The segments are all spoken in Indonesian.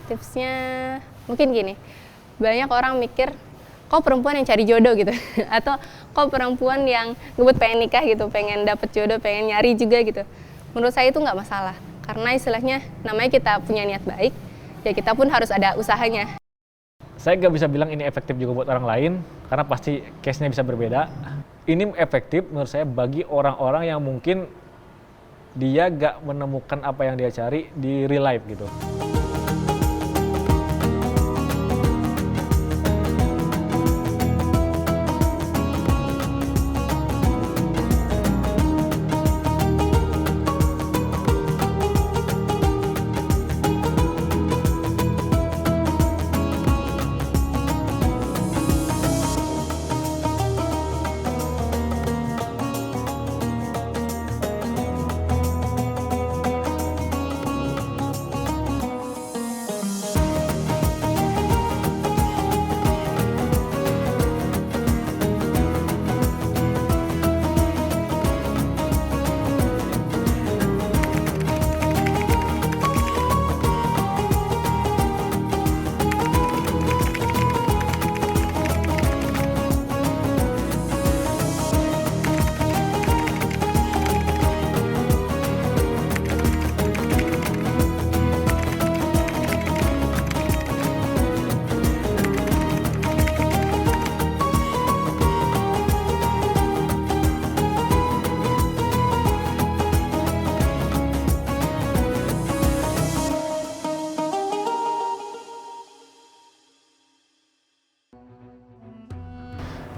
Tipsnya mungkin gini, banyak orang mikir, kok perempuan yang cari jodoh gitu, atau kok perempuan yang ngebut pengen nikah gitu, pengen dapet jodoh, pengen nyari juga gitu. Menurut saya itu nggak masalah, karena istilahnya namanya kita punya niat baik, ya kita pun harus ada usahanya. Saya nggak bisa bilang ini efektif juga buat orang lain, karena pasti case-nya bisa berbeda. Ini efektif menurut saya bagi orang-orang yang mungkin dia nggak menemukan apa yang dia cari di real life gitu.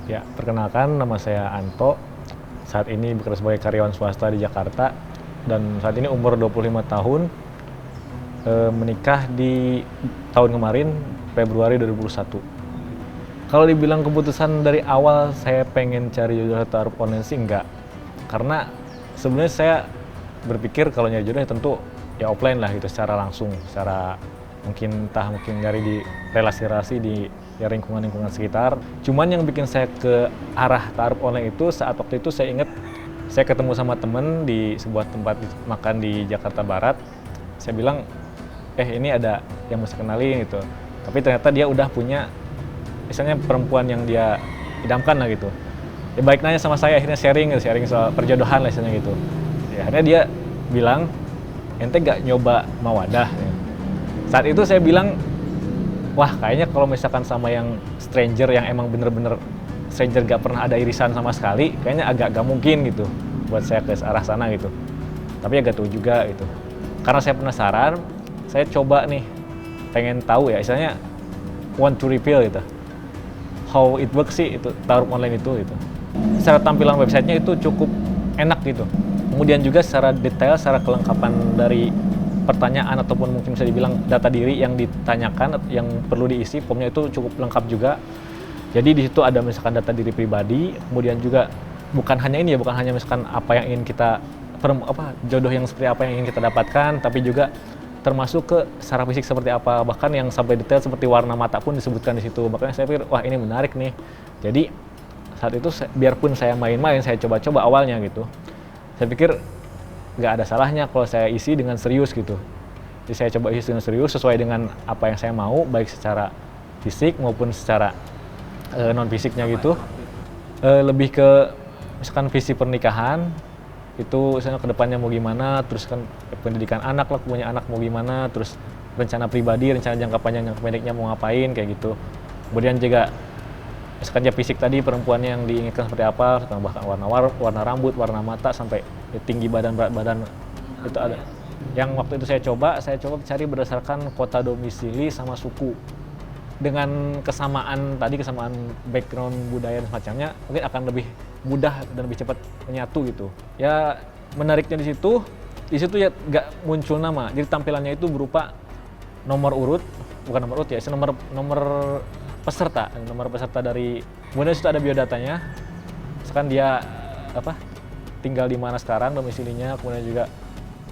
Ya, perkenalkan nama saya Anto. Saat ini bekerja sebagai karyawan swasta di Jakarta dan saat ini umur 25 tahun. Menikah di tahun kemarin, Februari 2021. Kalau dibilang keputusan dari awal saya pengen cari jodoh taruh online sih enggak. Karena sebenarnya saya berpikir kalau nyari jodoh ya tentu ya offline lah gitu, secara langsung, secara mungkin nyari di relasi-relasi di ya lingkungan sekitar. Cuman yang bikin saya ke arah taruh online itu saat waktu itu saya ingat saya ketemu sama temen di sebuah tempat makan di Jakarta Barat. Saya bilang, ini ada yang mesti kenalin gitu. Tapi ternyata dia udah punya misalnya perempuan yang dia idamkan lah gitu. Ya baik nanya sama saya, akhirnya sharing soal perjodohan lah istilahnya gitu. Ya, akhirnya dia bilang, ente gak nyoba mawadah? Ya. Saat itu saya bilang, wah kayaknya kalau misalkan sama yang stranger yang emang bener-bener stranger gak pernah ada irisan sama sekali, kayaknya agak gak mungkin gitu buat saya ke arah sana gitu. Tapi ya gak tahu juga gitu. Karena saya penasaran, saya coba nih, pengen tahu ya, istilahnya want to reveal gitu. How it works sih itu taruh online itu gitu. Secara tampilan websitenya itu cukup enak gitu. Kemudian juga secara detail, secara kelengkapan dari pertanyaan ataupun mungkin bisa dibilang data diri yang ditanyakan, yang perlu diisi, formnya itu cukup lengkap juga. Jadi di situ ada misalkan data diri pribadi, kemudian juga bukan hanya ini ya, bukan hanya misalkan apa yang ingin kita jodoh yang seperti apa yang ingin kita dapatkan, tapi juga termasuk ke secara fisik seperti apa, bahkan yang sampai detail seperti warna mata pun disebutkan di situ. Makanya saya pikir wah ini menarik nih. Jadi saat itu biarpun saya main-main, saya coba-coba awalnya gitu. Saya pikir nggak ada salahnya kalau saya isi dengan serius gitu. Jadi saya coba isi dengan serius sesuai dengan apa yang saya mau, baik secara fisik maupun secara non fisiknya gitu. Lebih ke misalkan visi pernikahan itu misalnya kedepannya mau gimana, terus kan pendidikan anak lah, punya anak mau gimana, terus rencana pribadi, rencana jangka panjang jangka pendeknya mau ngapain kayak gitu. Kemudian juga misalkan ya fisik tadi, perempuannya yang diinginkan seperti apa, bahkan warna rambut, warna mata, sampai tinggi badan, berat badan itu ada. Yang waktu itu saya coba cari berdasarkan kota domisili sama suku. Dengan kesamaan background budaya dan semacamnya, mungkin akan lebih mudah dan lebih cepat menyatu gitu. Ya menariknya di situ ya nggak muncul nama. Jadi tampilannya itu berupa nomor urut nomor peserta dari, kemudian situ ada biodatanya. Misalkan dia tinggal di mana sekarang, domisilinya, kemudian juga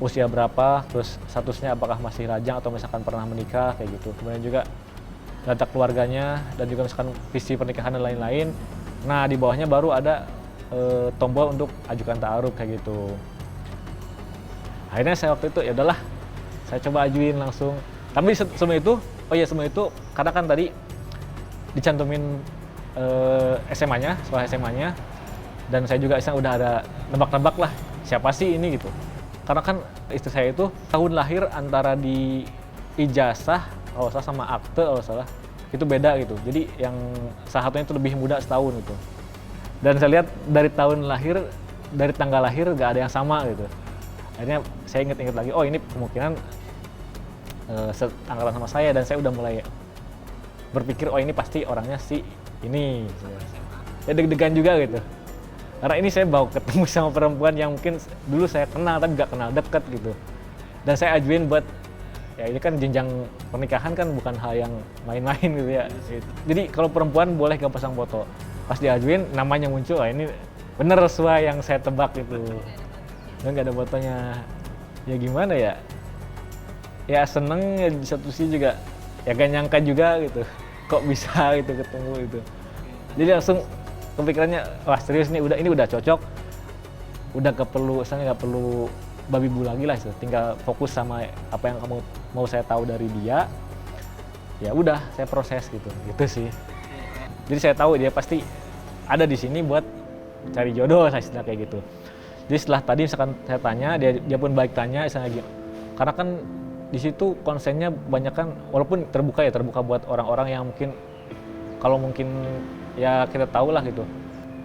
usia berapa, terus statusnya apakah masih lajang atau misalkan pernah menikah kayak gitu. Kemudian juga data keluarganya dan juga misalkan visi pernikahan dan lain-lain. Nah di bawahnya baru ada tombol untuk ajukan ta'aruf kayak gitu. Akhirnya saya waktu itu ya udahlah, saya coba ajuin langsung. Tapi semua itu, semua itu karena kan tadi dicantumin SMA-nya, sekolah SMA-nya, dan saya juga udah ada nebak-nebak lah siapa sih ini gitu. Karena kan istri saya itu tahun lahir antara di ijazah kalau salah sama akte kalau salah itu beda gitu. Jadi yang salah satunya itu lebih muda setahun gitu. Dan saya lihat dari tahun lahir, dari tanggal lahir gak ada yang sama gitu. Akhirnya saya inget-inget lagi, oh ini kemungkinan angkatan sama saya, dan saya udah mulai berpikir oh ini pasti orangnya si ini. Ya deg-degan juga gitu. Karena ini saya bawa ketemu sama perempuan yang mungkin dulu saya kenal tapi gak kenal deket gitu. Dan saya ajuin buat, ya ini kan jenjang pernikahan kan bukan hal yang main-main gitu ya. Jadi kalau perempuan boleh gak pasang foto. Pas diajuin namanya muncul, ini bener sesuai yang saya tebak gitu. Dan gak ada fotonya. Ya gimana ya? Ya seneng ya di satu sisi juga. Ya gak nyangka juga gitu. Kok bisa gitu ketemu gitu. Jadi langsung kepikirannya, wah serius nih, ini udah cocok. Udah gak perlu babi bu lagi lah, tinggal fokus sama apa yang kamu mau saya tahu dari dia. Ya udah, saya proses gitu sih. Jadi saya tahu dia pasti ada di sini buat cari jodoh, saya istilah kayak gitu. Jadi setelah tadi misalkan saya tanya, dia pun balik tanya, misalnya gitu. Karena kan di situ konsennya banyak kan, walaupun terbuka buat orang-orang yang kalau mungkin ya kita tahu lah gitu.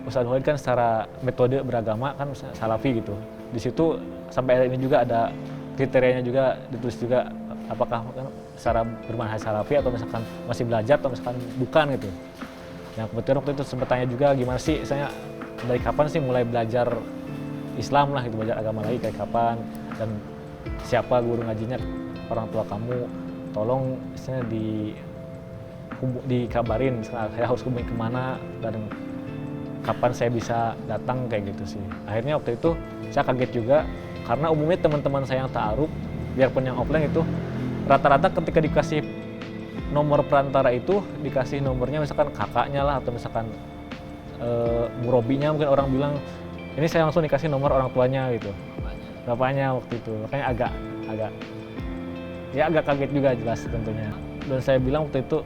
Ustadz Khalid kan secara metode beragama kan salafi gitu. Di situ sampai hari ini juga ada kriterianya juga, ditulis juga apakah secara bermanhaj salafi atau misalkan masih belajar atau misalkan bukan gitu. Nah kebetulan waktu itu sempat tanya juga gimana sih, saya dari kapan sih mulai belajar Islam lah gitu, belajar agama lagi kayak kapan, dan siapa guru ngajinya, orang tua kamu, tolong misalnya dikabarin saya harus hubungi kemana dan kapan saya bisa datang kayak gitu sih. Akhirnya waktu itu saya kaget juga karena umumnya teman-teman saya yang ta'aruf, biarpun yang offline itu rata-rata ketika dikasih nomor perantara itu dikasih nomornya misalkan kakaknya lah atau misalkan murobinya, mungkin orang bilang ini saya langsung dikasih nomor orang tuanya gitu, bapaknya waktu itu. Makanya agak kaget juga jelas tentunya. Dan saya bilang waktu itu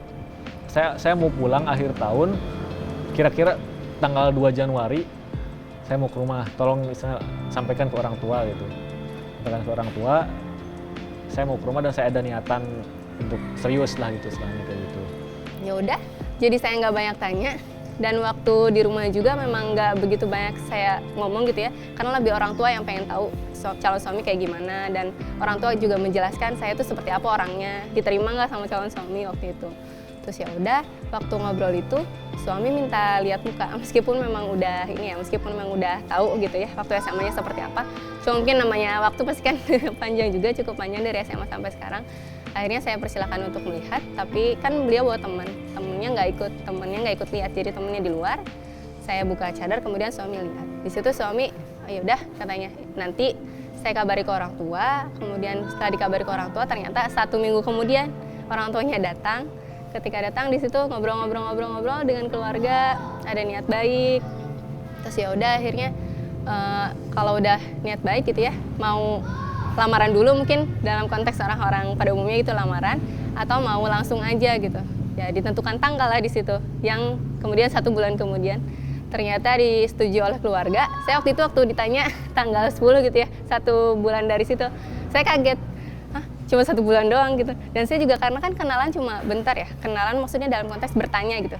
saya mau pulang akhir tahun, kira-kira tanggal 2 Januari saya mau ke rumah, tolong misalnya sampaikan ke orang tua gitu. Sampaikan ke orang tua, saya mau ke rumah dan saya ada niatan untuk serius lah gitu setelahnya kayak gitu. Ya udah, jadi saya nggak banyak tanya, dan waktu di rumah juga memang nggak begitu banyak saya ngomong gitu ya, karena lebih orang tua yang pengen tahu calon suami kayak gimana, dan orang tua juga menjelaskan saya itu seperti apa orangnya, diterima nggak sama calon suami waktu itu. Terus ya udah, waktu ngobrol itu suami minta lihat muka, meskipun memang udah tahu gitu ya waktu SMA-nya seperti apa. Cuma mungkin namanya waktu pasti kan panjang juga, cukup panjang dari SMA sampai sekarang. Akhirnya saya persilakan untuk melihat, tapi kan beliau bawa temennya nggak ikut lihat, jadi temennya di luar. Saya buka cadar, kemudian suami lihat. Di situ suami, ya udah katanya, nanti saya kabari ke orang tua. Kemudian setelah dikabari ke orang tua, ternyata 1 minggu kemudian orang tuanya datang. Ketika datang di situ ngobrol-ngobrol dengan keluarga, ada niat baik. Terus ya udah akhirnya kalau udah niat baik gitu ya, mau lamaran dulu mungkin dalam konteks orang-orang pada umumnya itu lamaran, atau mau langsung aja gitu. Ya ditentukan tanggal lah di situ. Yang kemudian 1 bulan kemudian ternyata disetujui oleh keluarga. Saya waktu ditanya tanggal 10 gitu ya, 1 bulan dari situ. Saya kaget. Cuma 1 bulan doang gitu. Dan saya juga karena kan kenalan cuma bentar ya. Kenalan maksudnya dalam konteks bertanya gitu.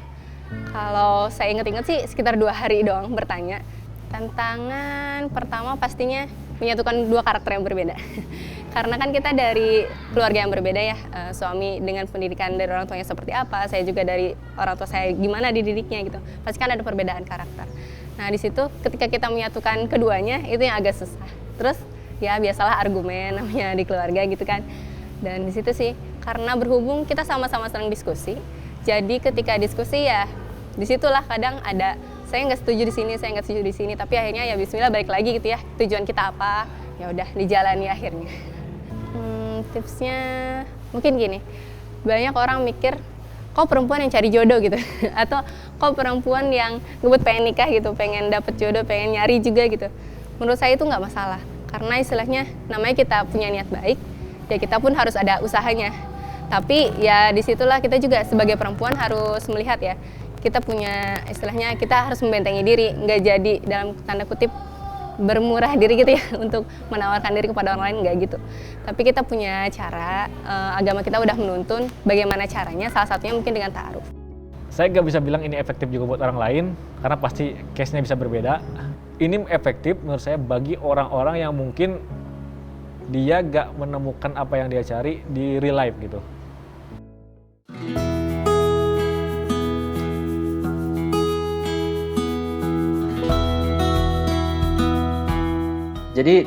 Kalau saya inget-inget sih sekitar 2 hari doang bertanya. Tantangan pertama pastinya menyatukan 2 karakter yang berbeda. Karena kan kita dari keluarga yang berbeda ya. Suami dengan pendidikan dari orang tuanya seperti apa, saya juga dari orang tua saya gimana dididiknya gitu. Pasti kan ada perbedaan karakter. Nah di situ ketika kita menyatukan keduanya itu yang agak susah. Terus ya biasalah argumen namanya di keluarga gitu kan. Dan di situ sih karena berhubung kita sama-sama sering diskusi, jadi ketika diskusi ya disitulah kadang ada saya nggak setuju di sini, saya nggak setuju di sini, tapi akhirnya ya bismillah balik lagi gitu ya, tujuan kita apa, ya udah dijalani akhirnya. Tipsnya mungkin gini, banyak orang mikir kok perempuan yang cari jodoh gitu atau kok perempuan yang ngebut pengen nikah gitu, pengen dapet jodoh, pengen nyari juga gitu. Menurut saya itu nggak masalah, karena istilahnya namanya kita punya niat baik, ya kita pun harus ada usahanya. Tapi ya disitulah kita juga sebagai perempuan harus melihat ya, kita punya istilahnya kita harus membentengi diri, nggak jadi dalam tanda kutip bermurah diri gitu ya untuk menawarkan diri kepada orang lain, nggak gitu. Tapi kita punya cara, agama kita udah menuntun bagaimana caranya, salah satunya mungkin dengan ta'aruf. Saya nggak bisa bilang ini efektif juga buat orang lain, karena pasti case-nya bisa berbeda. Ini efektif menurut saya bagi orang-orang yang mungkin dia nggak menemukan apa yang dia cari di real life gitu. Jadi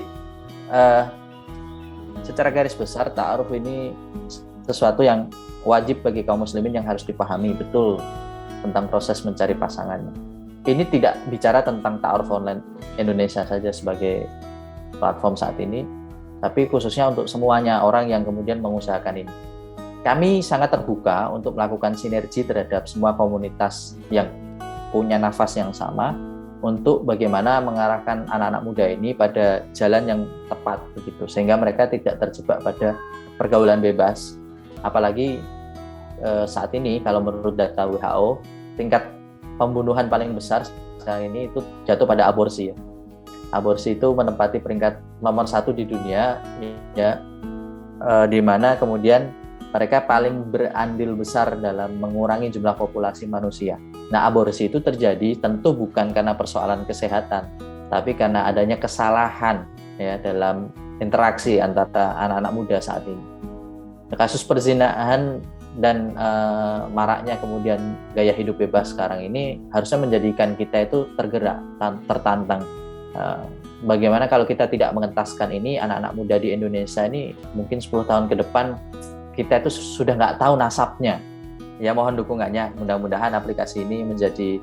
secara garis besar ta'aruf ini sesuatu yang wajib bagi kaum muslimin yang harus dipahami betul tentang proses mencari pasangannya. Ini tidak bicara tentang ta'aruf online Indonesia saja sebagai platform saat ini, tapi khususnya untuk semuanya orang yang kemudian mengusahakan ini. Kami sangat terbuka untuk melakukan sinergi terhadap semua komunitas yang punya nafas yang sama untuk bagaimana mengarahkan anak-anak muda ini pada jalan yang tepat begitu, sehingga mereka tidak terjebak pada pergaulan bebas. Apalagi saat ini kalau menurut data WHO, tingkat pembunuhan paling besar sekarang ini itu jatuh pada aborsi ya. Aborsi itu menempati peringkat nomor 1 di dunia ya, di mana kemudian mereka paling berandil besar dalam mengurangi jumlah populasi manusia. Nah, aborsi itu terjadi tentu bukan karena persoalan kesehatan, tapi karena adanya kesalahan ya dalam interaksi antara anak-anak muda saat ini. Kasus perzinahan dan maraknya kemudian gaya hidup bebas sekarang ini harusnya menjadikan kita itu tergerak, tertantang. Bagaimana kalau kita tidak mengentaskan ini, anak-anak muda di Indonesia ini mungkin 10 tahun ke depan kita itu sudah nggak tahu nasabnya. Ya, mohon dukungannya. Mudah-mudahan aplikasi ini menjadi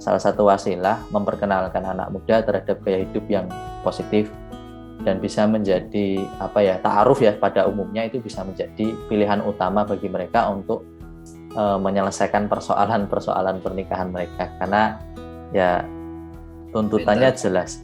salah satu wasilah memperkenalkan anak muda terhadap gaya hidup yang positif dan bisa menjadi ta'aruf ya pada umumnya, itu bisa menjadi pilihan utama bagi mereka untuk menyelesaikan persoalan-persoalan pernikahan mereka, karena ya tuntutannya jelas.